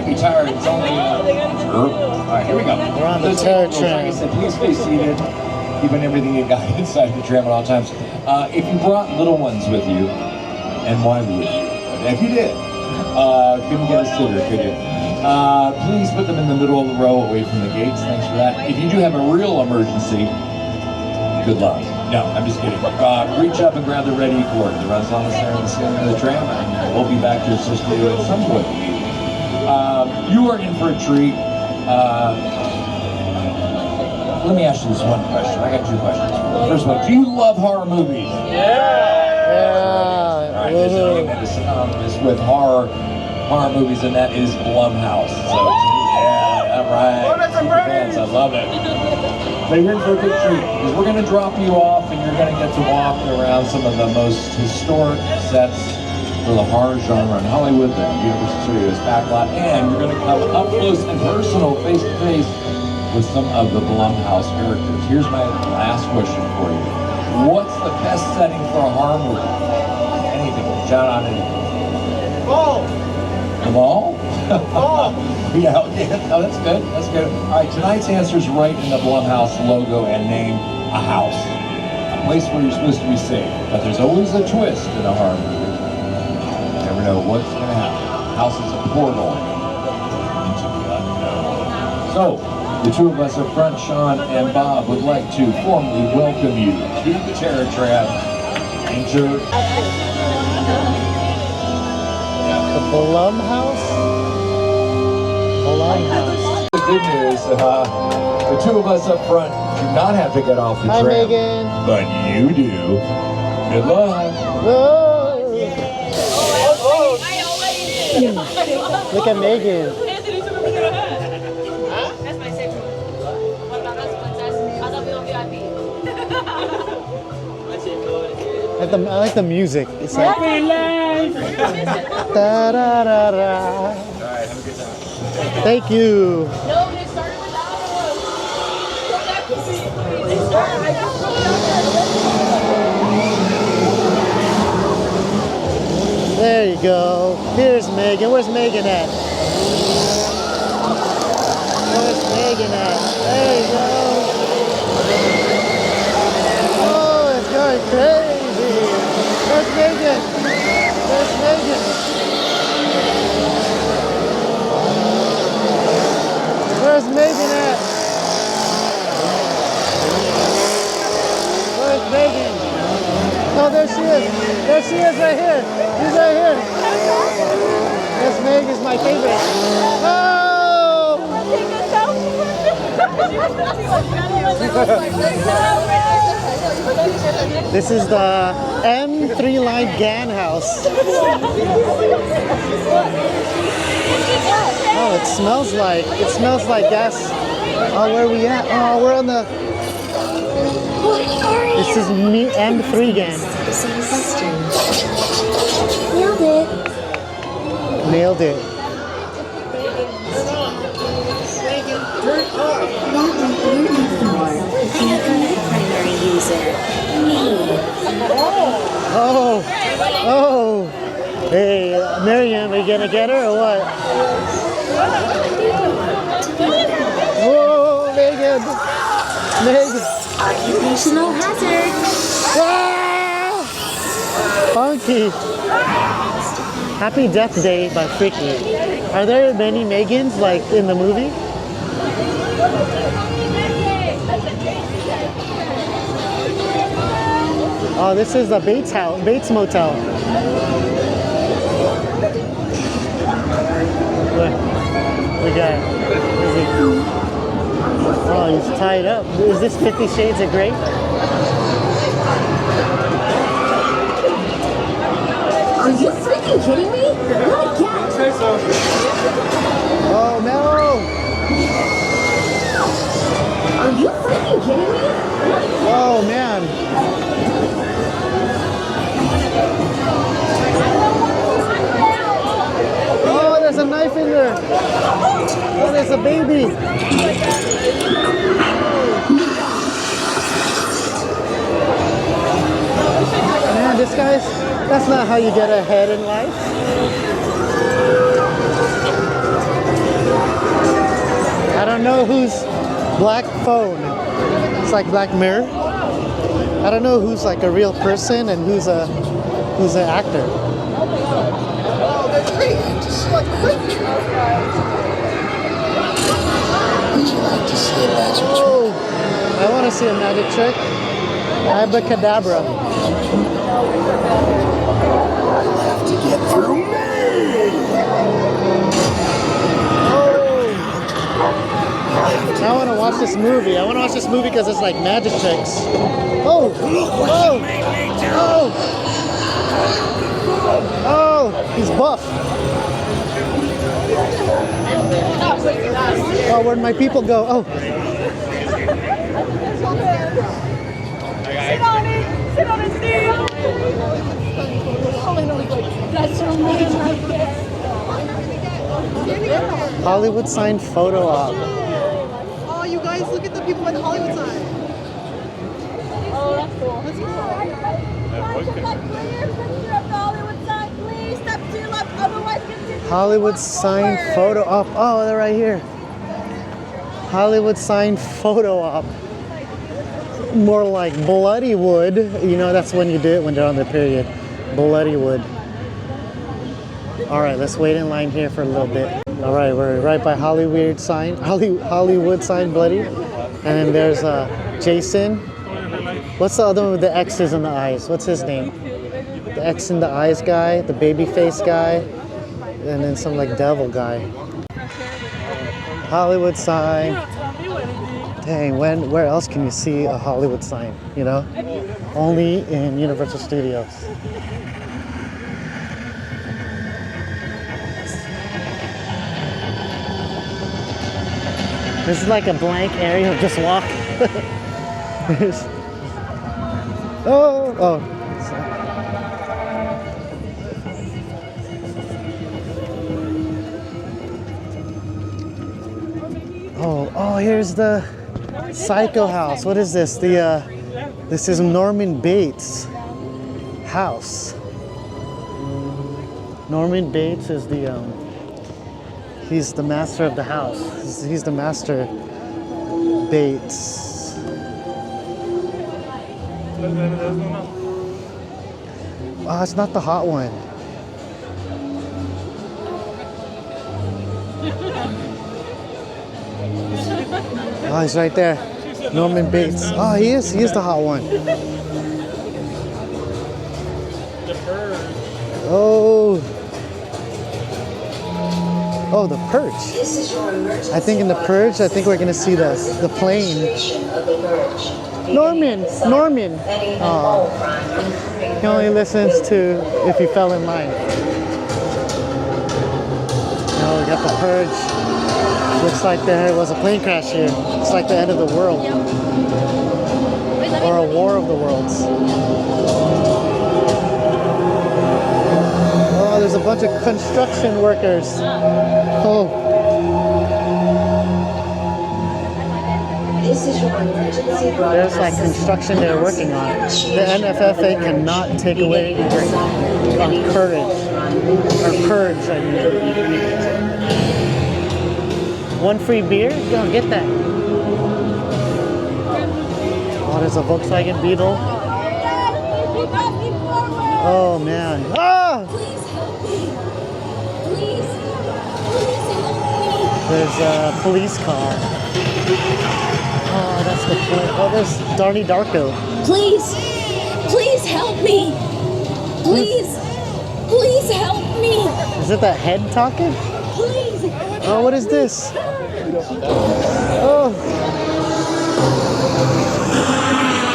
be tired. It's only all right, here we go. We're on the Terror Tram. Like I said, please stay seated, keeping everything you got inside the tram at all times. If you brought little ones with you, and why would you? If you did, couldn't get a sitter, could you? Please put them in the middle of the row away from the gates. Thanks for that. If you do have a real emergency, good luck. No, I'm just kidding. Reach up and grab the red E-cord that runs on the ceiling of the tram, and we'll be back to assist you at some point. You are in for a treat. Let me ask you this one question. I got two questions. First one, do you love horror movies? Yeah. All right, there's a name that is synonymous with horror movies, and that is Blumhouse. So, yeah, all right. Fans, I love it. But you're in for a good treat, because we're going to drop you off, and you're going to get to walk around some of the most historic sets for the horror genre in Hollywood, the Universal Studios backlot, and you're going to come up close and personal, face to face, with some of the Blumhouse characters. Here's my last question for you. What's the best setting for a horror movie? Anything. Shout out anything. Ball. The mall? Ball. Yeah, no, that's good. That's good. All right, tonight's answer is right in the Blumhouse logo and name, a house. A place where you're supposed to be safe. But there's always a twist in a horror movie. You never know what's going to happen. House is a portal into the unknown. So, the two of us up front, Sean and Bob, would like to formally welcome you to the Terror Tram. Enter The Blumhouse? Blumhouse. the good news. The two of us up front do not have to get off the Hi, tram. Megan. But you do. Good luck. Whoa. Look at Megan. I like the music. It's like da da da da. All right, have a good time. Thank you. There you go. Here's Megan. Where's Megan at? Where's Megan at? There you go. Oh, it's going crazy. Where's Megan? Where's Megan? Where's Megan at? Where's Megan? Oh, there she is. There she is right here. She's right here. Yes, Meg is my favorite. Oh! This is the M3 line GAN house. Oh, it smells like gas. Oh, where are we at? Oh, we're on the. This is M3 GAN. Nailed it. Nailed it. That might be your before. Can't be the primary user. Me. Oh, oh. Hey, Miriam, are you gonna get her or what? Whoa, Megan. Megan. Occupational hazard. Ah! Funky. Happy Death Day by Freaky. Are there many Megans like in the movie? Oh, this is the Bates house, Bates Motel. We got. Is he? Oh, he's tied up. Is this 50 Shades of Grey? Are you freaking kidding me? What a cat! Oh no! Are you freaking kidding me? Oh man! Oh, there's a knife in there! Oh, there's a baby! Man, this guy's... That's not how you get ahead in life. I don't know who's Black Phone. It's like Black Mirror. I don't know who's like a real person and who's an actor. Oh, that's great. Just like quick. Would you like to see a magic trick? Oh, I want to see a magic trick. Abracadabra. Have to get through me. I want to watch this movie. I want to watch this movie because it's like magic tricks. Oh! Oh! Oh! Oh! He's buff. Oh, where'd my people go? Oh! Sit on it! Sit on it, Steve! That's your man right there. Hollywood sign photo op. Oh, you guys, look at the people with the Hollywood sign. Oh, that's cool. That's cool. Hollywood sign photo op. Oh, they're right here. Hollywood sign photo op. More like bloody wood. You know, that's when you do it when they're on their period. Bloody wood. All right, let's wait in line here for a little bit. All right, we're right by Hollywood sign bloody. And then there's Jason. What's the other one with the X's in the eyes? What's his name? The X in the eyes guy, the baby face guy, and then some like devil guy. Hollywood sign. Dang, where else can you see a Hollywood sign, you know? Only in Universal Studios. This is like a blank area of just walk. Oh. Oh, here's the Psycho House. What is this? This is Norman Bates' house. Norman Bates is he's the master of the house. He's the master Bates. Oh, it's not the hot one. Oh, he's right there. Norman Bates. Oh, he is the hot one. Oh, the Purge. I think in the Purge, I think we're gonna see the plane. Norman. Oh, he only listens to if he fell in line. Oh, we got the Purge. Looks like there was a plane crash here. It's like the end of the world. Or a war of the worlds. Oh, there's a bunch of construction workers. Oh. There's like construction they're working on. The NFFA cannot take away on Courage. Or Purge, I mean. One free beer? Go get that. Oh, there's a Volkswagen Beetle. Oh man. Ah! There's a police car. Oh, that's the point. Oh, there's Darnie Darko. Please help me. Please help me. Is it that head talking? Please. Oh, what is this? Oh.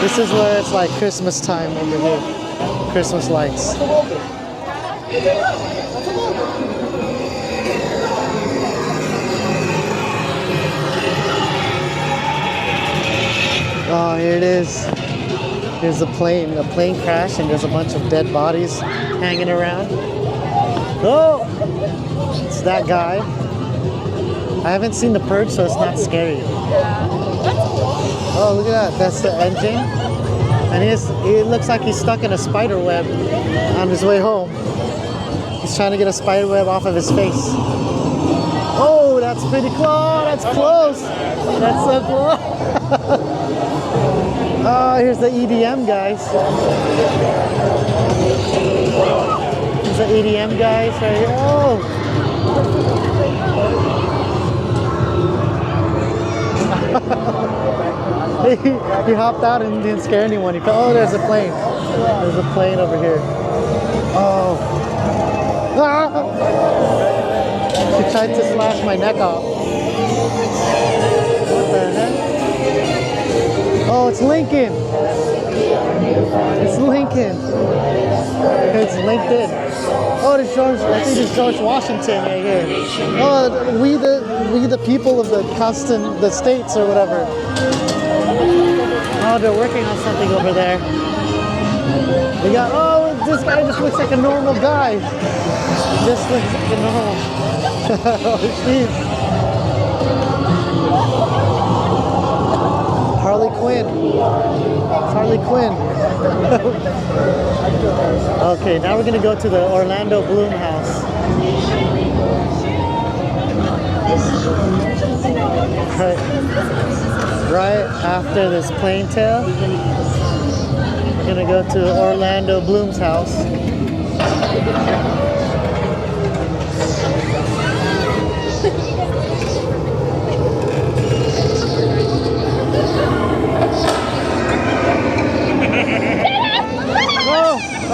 This is where it's like Christmas time over here. Christmas lights. Oh, here it is. Here's a plane crash, and there's a bunch of dead bodies hanging around. Oh, it's that guy. I haven't seen The Purge, so it's not scary. Oh, look at that. That's the engine. And it looks like he's stuck in a spider web on his way home. He's trying to get a spider web off of his face. Oh, that's pretty close. That's close. That's so close. Oh, here's the EDM guys. Here's the EDM guys right here. Oh. He hopped out and didn't scare anyone. He felt, oh, there's a plane. There's a plane over here. Oh. Ah! She tried to slash my neck off. What the heck? Oh, it's Lincoln. It's Lincoln. It's LinkedIn. Oh, it's George. I think it's George Washington right here. Oh, we the people of the states or whatever. Oh, they're working on something over there. We got, oh, this guy just looks like a normal guy. Just looks like a normal. Oh, jeez. Harley Quinn. It's Harley Quinn. Okay, now we're gonna go to the Orlando Blumhouse. Right after this plane tail, we're gonna go to Orlando Bloom's house.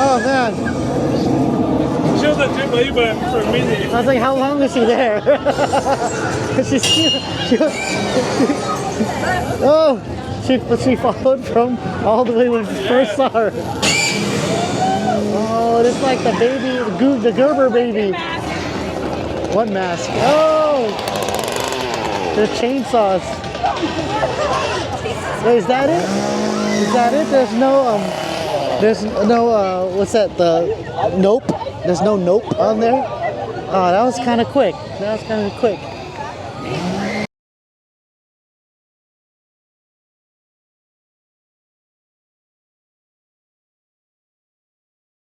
Oh man. She was a trip even for a minute. I was like, how long is she there? She followed from all the way when we first saw her. Oh, it's like the baby, the Gerber baby. What mask? Oh, there's chainsaws. Wait, is that it? Is that it? There's no what's that? The nope. There's no nope on there. Oh, that was kind of quick. That was kind of quick.